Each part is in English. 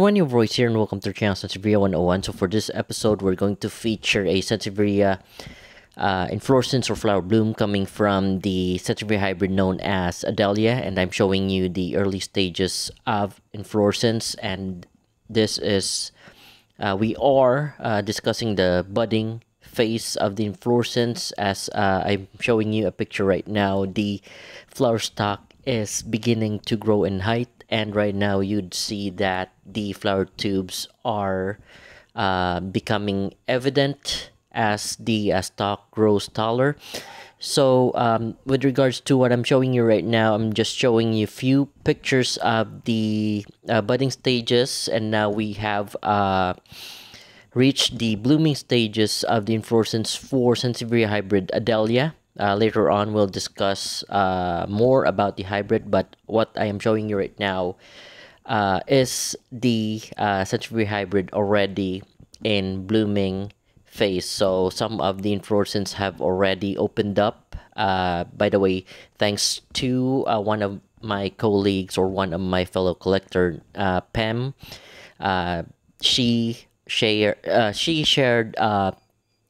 everyone, your voice here and welcome to the channel Sansevieria 101. So for this episode, we're going to feature a Sansevieria inflorescence or flower bloom coming from the Sansevieria hybrid known as Adelia, and I'm showing you the early stages of inflorescence. And this is we are discussing the budding phase of the inflorescence. As I'm showing you a picture right now, the flower stalk is beginning to grow in height, and right now you'd see that the flower tubes are becoming evident as the stalk grows taller. So with regards to what I'm showing you right now, I'm just showing you a few pictures of the budding stages, and now we have reached the blooming stages of the inflorescence for Sansevieria hybrid Adelia. Later on, we'll discuss more about the hybrid, but what I am showing you right now is the Sansevieria hybrid already in blooming phase. So some of the inflorescence have already opened up. By the way, thanks to one of my colleagues or one of my fellow collector, Pam. She shared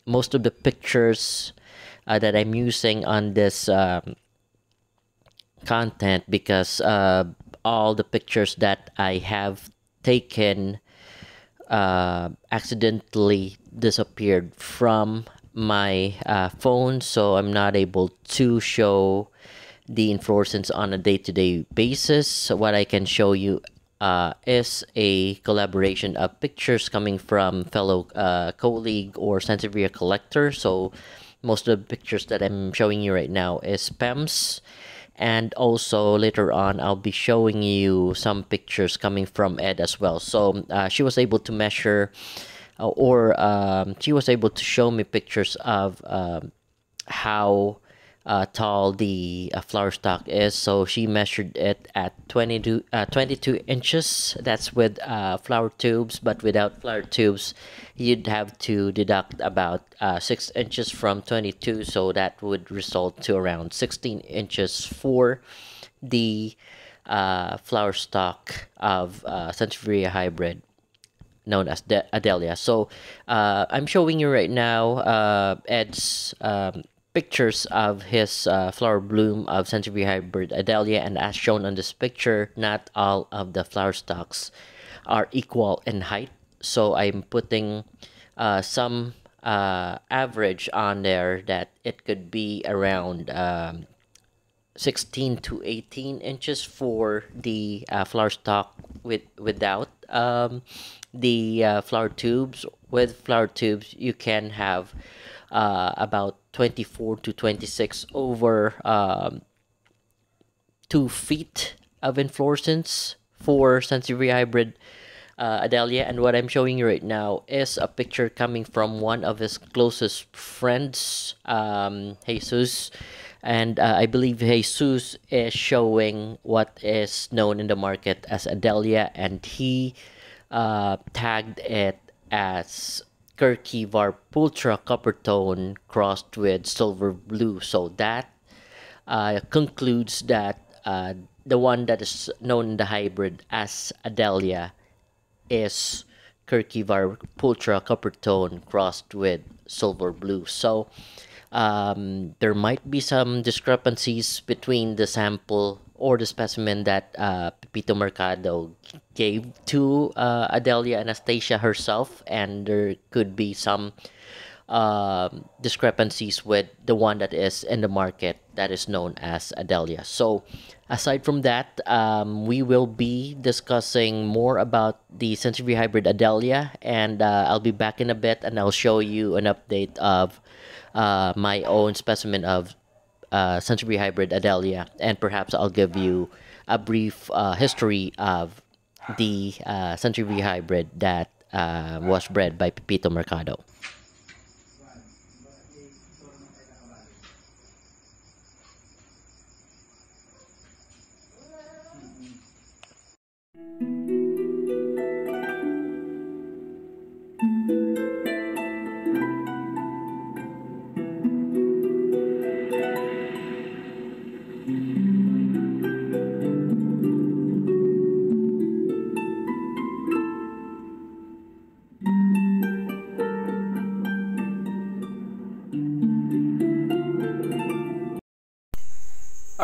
most of the pictures that I'm using on this content, because all the pictures that I have taken accidentally disappeared from my phone, so I'm not able to show the inflorescence on a day-to-day basis. So what I can show you is a collaboration of pictures coming from fellow colleague or Sansevieria collector. So most of the pictures that I'm showing you right now is Pam's, and also later on I'll be showing you some pictures coming from Ed as well. So she was able to measure she was able to show me pictures of how tall the flower stalk is. So she measured it at 22 inches. That's with flower tubes, but without flower tubes you'd have to deduct about 6 inches from 22, so that would result to around 16 inches for the flower stalk of Sansevieria hybrid known as Adelia. So I'm showing you right now Ed's pictures of his flower bloom of Sansevieria hybrid Adelia, and as shown on this picture, not all of the flower stalks are equal in height. So I'm putting some average on there that it could be around 16 to 18 inches for the flower stalk without the flower tubes. With flower tubes, you can have about 24 to 26 over 2 feet of inflorescence for Sansevieria hybrid Adelia. And what I'm showing you right now is a picture coming from one of his closest friends, Jesus. And I believe Jesus is showing what is known in the market as Adelia, and he tagged it as kirkii pulchra Coppertone crossed with silver blue. So that concludes that the one that is known in the hybrid as Adelia is kirkii pulchra Coppertone crossed with silver blue. So there might be some discrepancies between the sample or the specimen that Pepito Mercado gave to Adelia Anastasia herself, and there could be some discrepancies with the one that is in the market that is known as Adelia. So aside from that, we will be discussing more about the Sansevieria hybrid Adelia, and I'll be back in a bit and I'll show you an update of my own specimen of Sansevieria hybrid Adelia, and perhaps I'll give you a brief history of the Sansevieria hybrid that was bred by Pepito Mercado.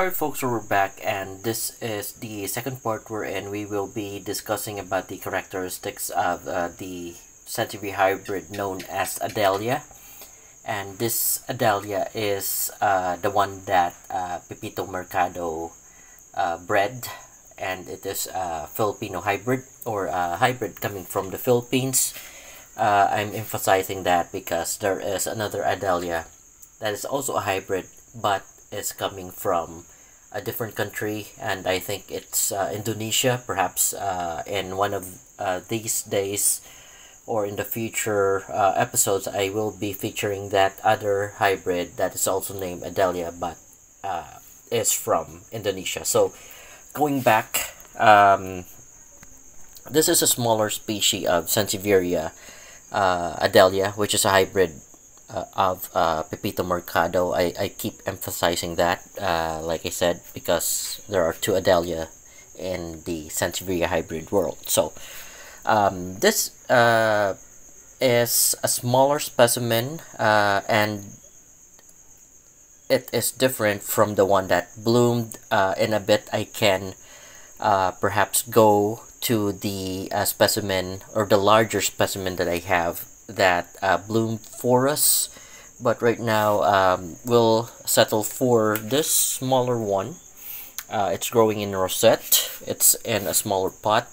Alright folks, so we're back, and this is the second part wherein we will be discussing about the characteristics of the Sansevieria hybrid known as Adelia. And this Adelia is the one that Pepito Mercado bred, and it is a Filipino hybrid, or a hybrid coming from the Philippines. I'm emphasizing that because there is another Adelia that is also a hybrid, but is coming from a different country, and I think it's Indonesia. Perhaps in one of these days or in the future episodes, I will be featuring that other hybrid that is also named Adelia, but is from Indonesia. So going back, this is a smaller species of Sansevieria Adelia, which is a hybrid of Pepito Mercado. I keep emphasizing that, like I said, because there are two Adelia in the Sansevieria hybrid world. So this is a smaller specimen, and it is different from the one that bloomed. In a bit I can perhaps go to the specimen, or the larger specimen that I have that bloomed for us, but right now we'll settle for this smaller one. It's growing in rosette, it's in a smaller pot,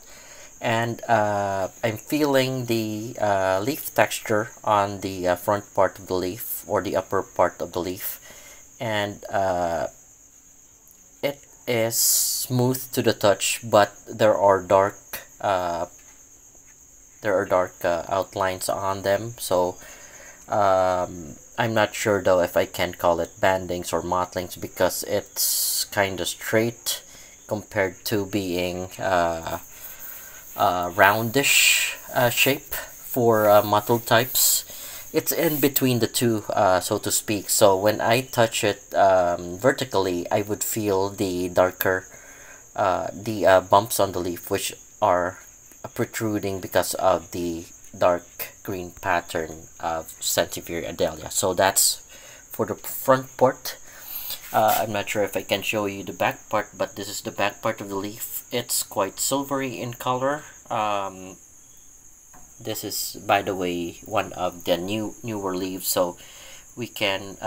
and I'm feeling the leaf texture on the front part of the leaf, or the upper part of the leaf, and it is smooth to the touch, but there are dark outlines on them. So I'm not sure though if I can call it bandings or mottlings, because it's kind of straight compared to being roundish shape for mottled types. It's in between the two, so to speak. So when I touch it vertically, I would feel the darker bumps on the leaf, which are protruding because of the dark green pattern of Sansevieria Adelia. So that's for the front part. I'm not sure if I can show you the back part, but this is the back part of the leaf. It's quite silvery in color. This is, by the way, one of the newer leaves, so we can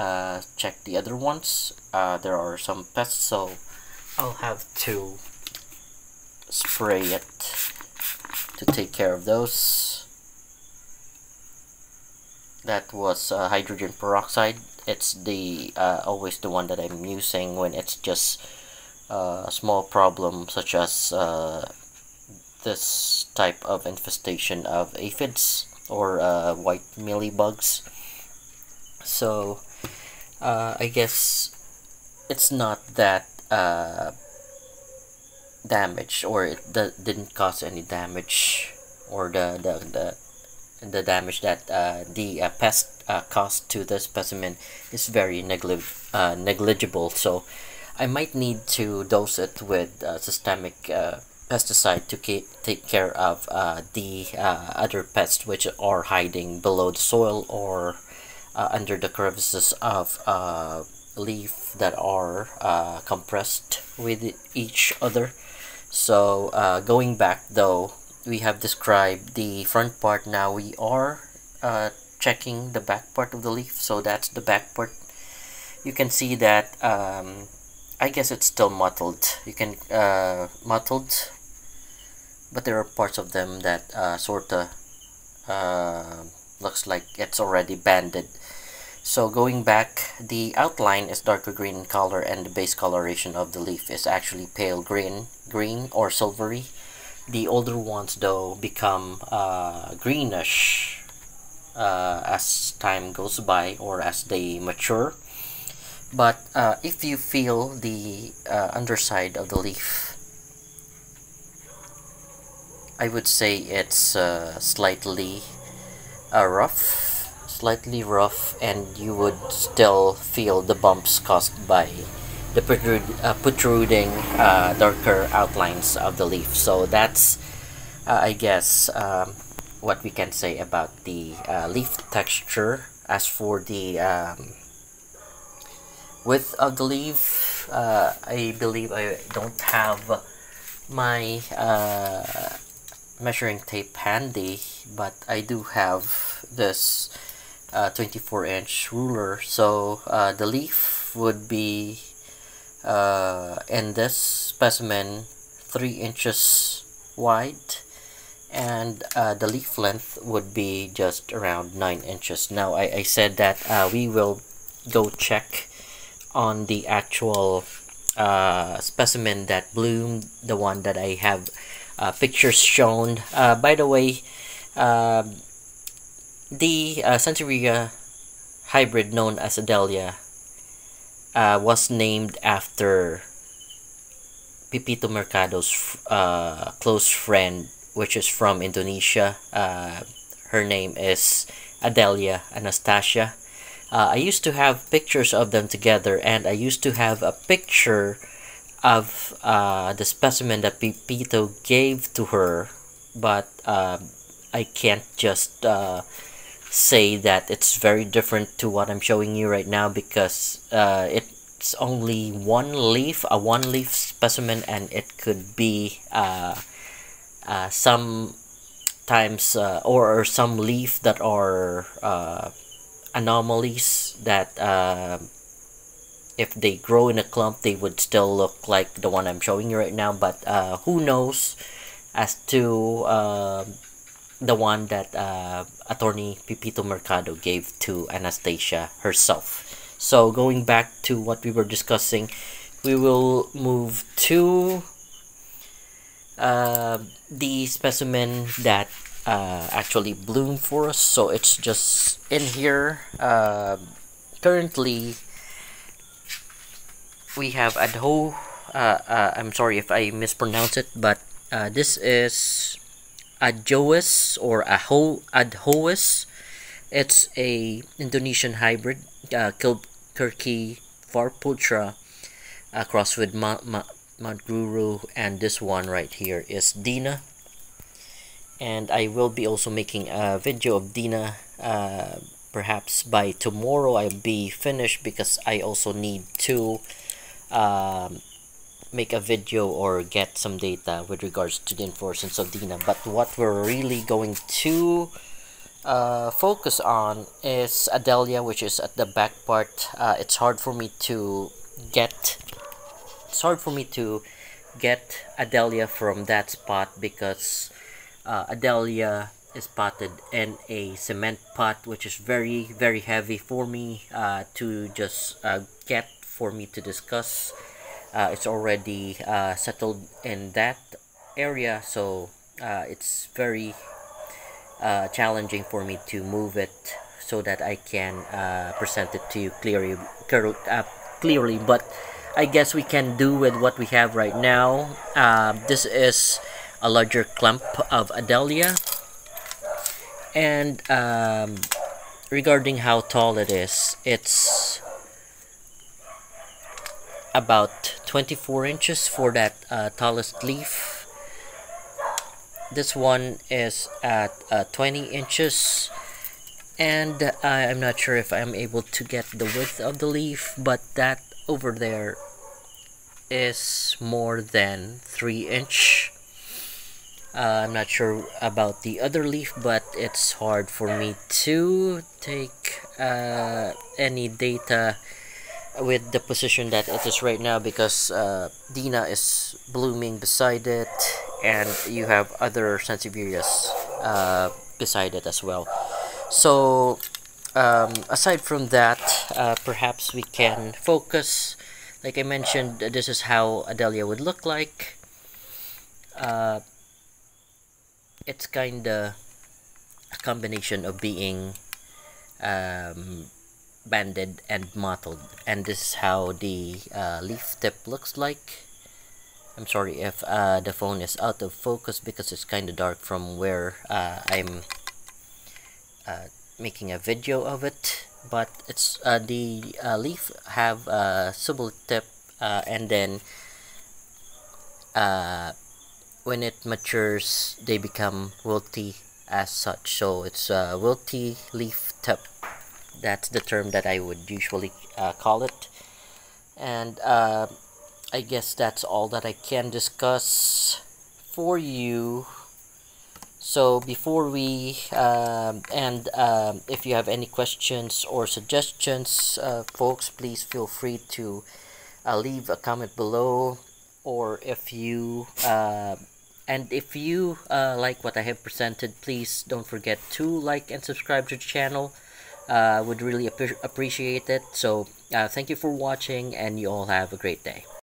check the other ones. There are some pests, so I'll have to spray it to take care of those. That was hydrogen peroxide. It's the always the one that I'm using when it's just a small problem, such as this type of infestation of aphids or white mealybugs. So I guess it's not that damage, or it didn't cause any damage, or the damage that the pest caused to the specimen is very negligible. So I might need to dose it with systemic pesticide to take care of the other pests which are hiding below the soil, or under the crevices of leaf that are compressed with each other. So going back though, we have described the front part. Now we are checking the back part of the leaf. So that's the back part. You can see that I guess it's still mottled. You can mottled, but there are parts of them that sorta looks like it's already banded. So going back, the outline is darker green in color, and the base coloration of the leaf is actually pale green or silvery. The older ones though become greenish as time goes by, or as they mature. But if you feel the underside of the leaf, I would say it's slightly rough, and you would still feel the bumps caused by the protruding darker outlines of the leaf. So that's I guess what we can say about the leaf texture. As for the width of the leaf. I believe I don't have my measuring tape handy, but I do have this 24-inch ruler. So the leaf would be in this specimen 3 inches wide, and the leaf length would be just around 9 inches. Now I said that we will go check on the actual specimen that bloomed, the one that I have pictures shown. By the way, the Sansevieria hybrid known as Adelia was named after Pepito Mercado's close friend, which is from Indonesia. Her name is Adelia Anastasia. I used to have pictures of them together, and I used to have a picture of the specimen that Pepito gave to her, but I can't just say that it's very different to what I'm showing you right now, because it's only one leaf, a one leaf specimen, and it could be sometimes or some leaf that are anomalies that if they grow in a clump they would still look like the one I'm showing you right now, but who knows as to the one that attorney Pepito Mercado gave to Anastasia herself. So going back to what we were discussing, we will move to the specimen that actually bloomed for us. So it's just in here. Currently we have I'm sorry if I mispronounce it, but this is Adjois or Adhois. It's a Indonesian hybrid, kirkii for pulchra, crossed with Madguru, and this one right here is Dina. And I will be also making a video of Dina. Perhaps by tomorrow I'll be finished, because I also need to make a video or get some data with regards to the inflorescence of Dina. But what we're really going to focus on is Adelia, which is at the back part. It's hard for me to get Adelia from that spot, because Adelia is potted in a cement pot, which is very very heavy for me to just get for me to discuss. It's already settled in that area, so it's very challenging for me to move it so that I can present it to you clearly. But I guess we can do with what we have right now. This is a larger clump of Adelia, and regarding how tall it is, it's about 24 inches for that tallest leaf. This one is at 20 inches, and I'm not sure if I'm able to get the width of the leaf, but that over there is more than 3 inch. I'm not sure about the other leaf, but it's hard for me to take any data with the position that it is right now, because Dina is blooming beside it, and you have other Sansevierias beside it as well. So aside from that, perhaps we can focus. Like I mentioned, this is how Adelia would look like. It's kinda a combination of being banded and mottled, and this is how the leaf tip looks like. I'm sorry if the phone is out of focus, because it's kind of dark from where I'm making a video of it, but it's the leaf have a subtle tip, and then when it matures they become wilty as such. So it's a wilty leaf tip. That's the term that I would usually call it. And I guess that's all that I can discuss for you. So before we end, if you have any questions or suggestions, folks, please feel free to leave a comment below. Or if you if you like what I have presented, please don't forget to like and subscribe to the channel. Would really appreciate it. So thank you for watching, and you all have a great day.